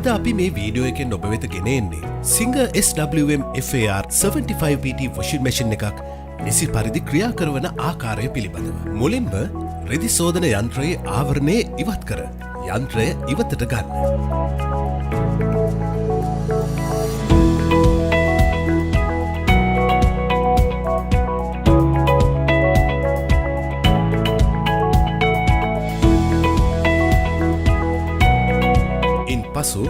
අද අපි මේ වීඩියෝ එකෙන් ඔබ වෙත ගෙන එන්නේ Singer SWM FAR 75PT washing machine එකක් නිසි පරිදි ක්‍රියා කරන ආකාරය පිළිබඳව. මුලින්ම රෙදි සෝදන යන්ත්‍රයේ ආවරණය ඉවත් කර යන්ත්‍රය ඉවතට ගන්න. පසු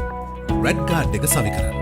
රෙඩ් ගාඩ් එක සවි කරන්න.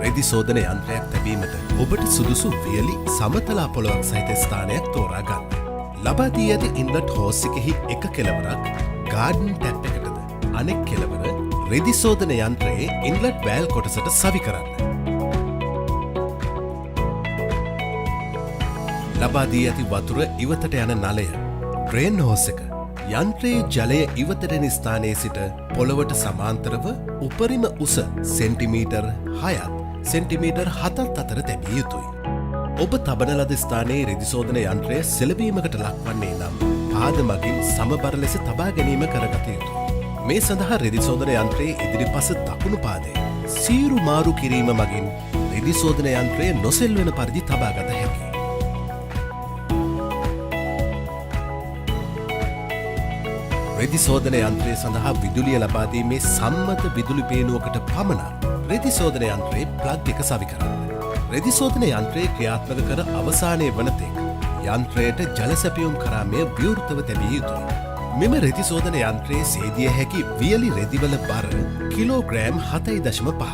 රෙදි සෝදන යන්ත්‍රයක් තැබීමට ඔබට සුදුසු වියලි සමතලා පොළොවක් සහිත ස්ථානයක් තෝරා ගන්න. ලබා දී ඇති ඉන්ලට් හෝස් එකෙහි එක කෙළවරක් ගාඩන් ටැප් එකටද අනෙක් කෙළවර රෙදි සෝදන යන්ත්‍රයේ ඉන්ලට් වෑල් කොටසට සවි කරන්න. ලබා දී ඇති වතුර ඉවතට යන නලය ඩ්‍රේන් හෝස් එක යන්ත්‍රයේ ජලය ඉවතට එන ස්ථානයේ සිට පොළවට සමාන්තරව උපරිම උස සෙන්ටිමීටර් 6ත් සෙන්ටිමීටර් 7ත් අතර තැබිය යුතුයි. ඔබ තබන ලද ස්ථානයේ රෙදි සෝදන යන්ත්‍රය සෙලවීමකට ලක්වන්නේ නම් පාද මගින් සමබර ලෙස තබා ගැනීම කරගත යුතුයි. මේ සඳහා රෙදි සෝදන යන්ත්‍රයේ ඉදිරිපස දකුණු පාදය සීරු මාරු කිරීම මගින් රෙදි සෝදන යන්ත්‍රය නොසෙල්වෙන පරිදි තබාගත හැකියි. රෙදි සෝදන යන්ත්‍රය සඳහා විදුලිය ලබා දීමේ සම්මත විදුලි පේනුවකට පමණක් රෙදි සෝදන යන්ත්‍රයේ ප්ලග් එක සවි කරන්න. රෙදි සෝදන යන්ත්‍රයේ ක්‍රියාත්මක කර අවසානයේ වනතෙක් යන්ත්‍රයට ජල සැපියුම් කරාමය ව්‍යවෘතව තැබිය යුතුයි. මෙම රෙදි සෝදන යන්ත්‍රයේ සේදිය හැකි වියලි රෙදිවල බර කිලෝග්‍රෑම් 7.5ක්.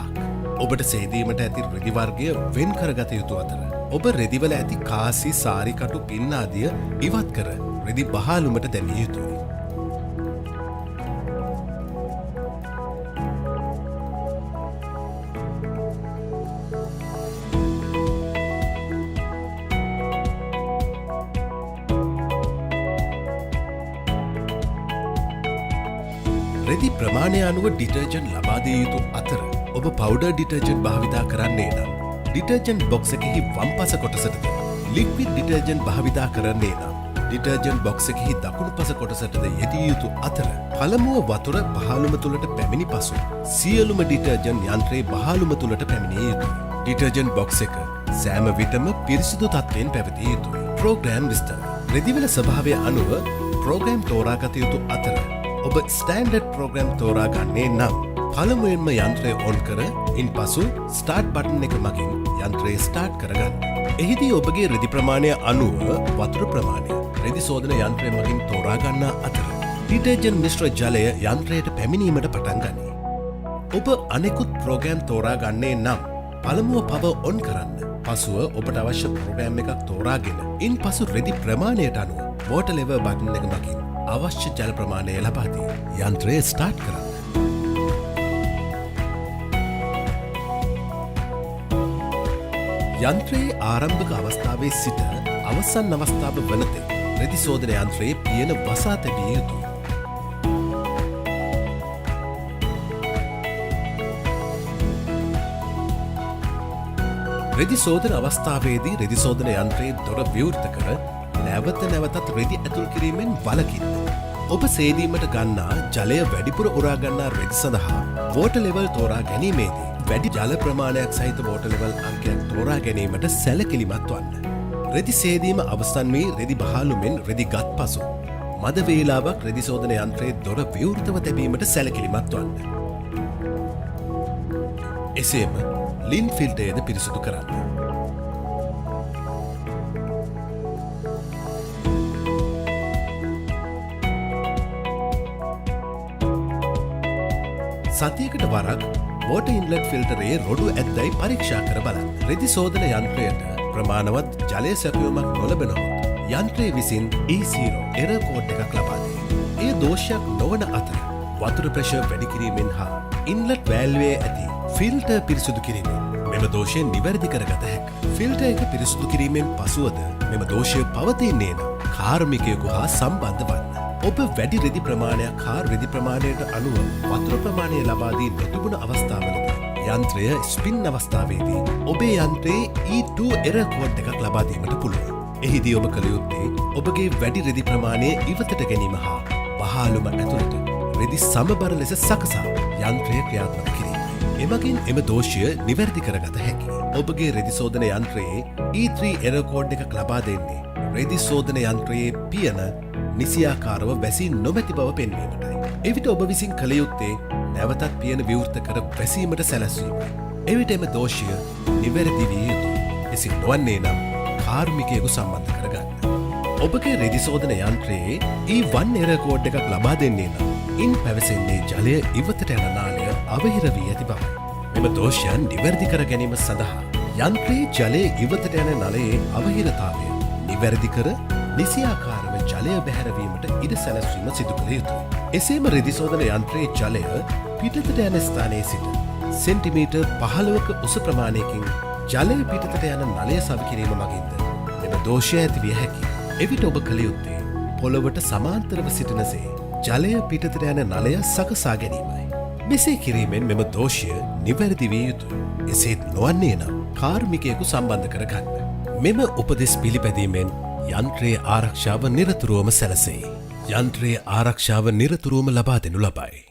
ඔබට සේදීමට ඇති රෙදි වර්ගය වෙන් කරගත යුතු අතර ඔබ රෙදිවල ඇති කාසි සාරිකටු පින්න ආදිය ඉවත් කර රෙදි බහලුමට දැමිය යුතුයි. රෙදි ප්‍රමාණය අනුව ඩිටර්ජන්ට් ලබා දිය යුතු අතර ඔබ පවුඩර් ඩිටර්ජන්ට් භාවිතා කරන්නේ නම් ඩිටර්ජන්ට් බොක්ස් එකෙහි වම් පස කොටසටද ලික්විඩ් ඩිටර්ජන්ට් භාවිතා කරන්නේ නම් ඩිටර්ජන්ට් බොක්ස් එකෙහි දකුණු පස කොටසටද යෙදිය යුතු අතර පළමුව වතුර බහලුම තුලට පැමිණි පසු සියලුම ඩිටර්ජන්ට් යන්ත්‍රයේ බහලුම තුලට පැමිණිය යුතුයි. ඩිටර්ජන්ට් බොක්ස් එක සෑම විටම පිරිසිදු තත්ත්වයෙන් පැවතිය යුතුයි. ප්‍රෝග්‍රෑම් විස්තර රෙදිවල ස්වභාවය අනුව ප්‍රෝග්‍රෑම් තෝරාගත යුතු අතර ඔබ ස්ටෑන්ඩඩ් ප්‍රෝග්‍රෑම් තෝරා ගන්නේ නම් පළමුවෙන්ම යන්ත්‍රය ඔන් කර ඉන් පසු ස්ටාර්ට් බටන් එක මගින් යන්ත්‍රය ස්ටාර්ට් කරගන්න. එහිදී ඔබගේ රෙදි ප්‍රමාණය අනුව වතුර ප්‍රමාණය රෙදි සෝදන යන්ත්‍රය මගින් තෝරා ගන්නා අතර ඩිටර්ජන්ට් මිශ්‍ර ජලය යන්ත්‍රයට පැමිණීමට පටන් ගනී. ඔබ අනෙකුත් ප්‍රෝග්‍රෑම් තෝරා ගන්නේ නම් පළමුව පව ඔන් කරන්න. පසුව ඔබට අවශ්‍ය ප්‍රෝග්‍රෑම් එකක් තෝරාගෙන ඉන් පසු රෙදි ප්‍රමාණයට අනුව වෝටර් ලෙවල් බටන් එක මගින් අවශ්‍ය ජල ප්‍රමාණය ලබා දී යන්ත්‍රය ස්ටාර්ට් කරන්න. යන්ත්‍රයේ ආරම්භක අවස්ථාවේ සිට අවසන් අවස්ථාව වනතෙක් රෙදි සෝදන යන්ත්‍රයේ පියන වසා තැබිය යුතුයි. රෙදි සෝදන අවස්ථාවේදී රෙදි සෝදන යන්ත්‍රයේ දොර විවෘත කර නැවත නැවතත් රෙදි ඇතුල් කිරීමෙන් වළකින්න. ඔබ සේදීමට ගන්නා ජලය වැඩිපුර උරා ගන්නා රෙදි සඳහා වෝටර් ලෙවල් තෝරා ගැනීමේදී වැඩි ජල ප්‍රමාණයක් සහිත වෝටර් ලෙවල් අංකයක් තෝරා ගැනීමට සැලකිලිමත් වන්න. රෙදි සේදීම අවසන් වී රෙදි බහලුමෙන් රෙදි ගත් පසු මද වේලාවක් රෙදි සෝදන යන්ත්‍රයේ දොර විවෘතව තැබීමට සැලකිලිමත් වන්න. එසේම ලින් ෆිල්ටරයද පිරිසිදු කරන්න. සතියකට වරක් වෝටර් ඉන්ලට් ෆිල්ටරයේ රොඩු ඇද්දයි පරීක්ෂා කර බලන්න. රෙදි සෝදන යන්ත්‍රයට ප්‍රමාණවත් ජලය සැපයුමක් නොලැබෙනොත් යන්ත්‍රය විසින් E0 එරර් කෝඩ් එකක් ලබා දෙයි. එය දෝෂයක් නොවන අතර වතුර ප්‍රෙෂර් වැඩි කිරීමෙන් හා ඉන්ලට් වෑල්වේ ඇති ෆිල්ටර් පිරිසිදු කිරීමෙන් මෙම දෝෂය නිවැරදි කරගත හැකියි. ෆිල්ටර් එක පිරිසිදු කිරීමෙන් පසුවද මෙම දෝෂය පවතින්නේ නම් කාර්මිකයෙකු හා සම්බන්ධ වන්න. ඔබ වැඩි රෙදි ප්‍රමාණයක් හා රෙදි ප්‍රමාණයට අනුව වතුර ප්‍රමාණය ලබාදී නොතිබුණ අවස්ථාවලදී යන්ත්‍රය ස්පින් අවස්ථාවේදී ඔබේ යන්ත්‍රයේ E2 එරර් කෝඩ් එකක් ලබාදීමට පුළුවන්. එහිදී ඔබ කළ යුත්තේ ඔබගේ වැඩි රෙදි ප්‍රමාණය ඉවතට ගැනීම හා වහාලුම ඇතුළට රෙදි සමබර ලෙස සකසා යන්ත්‍රය ක්‍රියාත්මක කිරීම. එමගින් එම දෝෂය නිවැරදි කරගත හැකි. ඔබගේ රෙදි සෝදන යන්ත්‍රයේ E3 එරර් කෝඩ් එකක් ලබා දෙන්නේ රෙදි සෝදන යන්ත්‍රයේ පියන නිසියාකාරව වැසී නොමැති බව පෙන්වීමටයි. එවිට ඔබ විසින් කළ යුත්තේ නැවතත් පියන විවෘත කර වැසීමට සැලැස්වීමයි. එවිට එම දෝෂය නිවැරදි විය යුතුයි. එසේ නොවන්නේ නම් කාර්මිකයෙකු සම්බන්ධ කරගන්න. ඔබගේ රෙදි සෝදන යන්ත්‍රයේ E1 එරර් කෝඩ් එකක් ලබා දෙන්නේ නම් ඉන් පැවසෙන්නේ ජලය ඉවතට යන නාලය අවහිර වී ඇති බවයි. මෙම දෝෂයන් නිවැරදි කර ගැනීම සඳහා යන්ත්‍රයේ ජලය ඉවතට යන නලයේ අවහිරතාවය නිවැරදි කර නිසියාකාරව ජලය බැහැරවීමට ඉඩ සැලැස්වීම සිදු කළ යුතුයි. එසේම රෙදි සෝදන යන්ත්‍රයේ ජලය පිටතට යන ස්ථානයේ සිට සෙන්ටිමීටර් 15ක උස ප්‍රමාණයකින් ජලය පිටතට යන නලය සවිකිරීම මගින්ද මෙම දෝෂය ඇතිවිය හැකි. එවිට ඔබ කළ යුත්තේ පොළොවට සමාන්තරව සිටිනසේ ජලය පිටතට යන නලය සකසා ගැනීමයි. මෙසේ කිරීමෙන් මෙම දෝෂය නිවැරදි විය යුතුයි. එසේත් නොවන්නේ නම් කාර්මිකයෙකු සම්බන්ධ කරගන්න. මෙම උපදෙස් පිළිපැදීමෙන් යන්ත්‍රයේ ආරක්ෂාව නිරතුරුවම සැලසෙයි. යන්ත්‍රයේ ආරක්ෂාව නිරතුරුවම ලබා දෙනු ලබයි.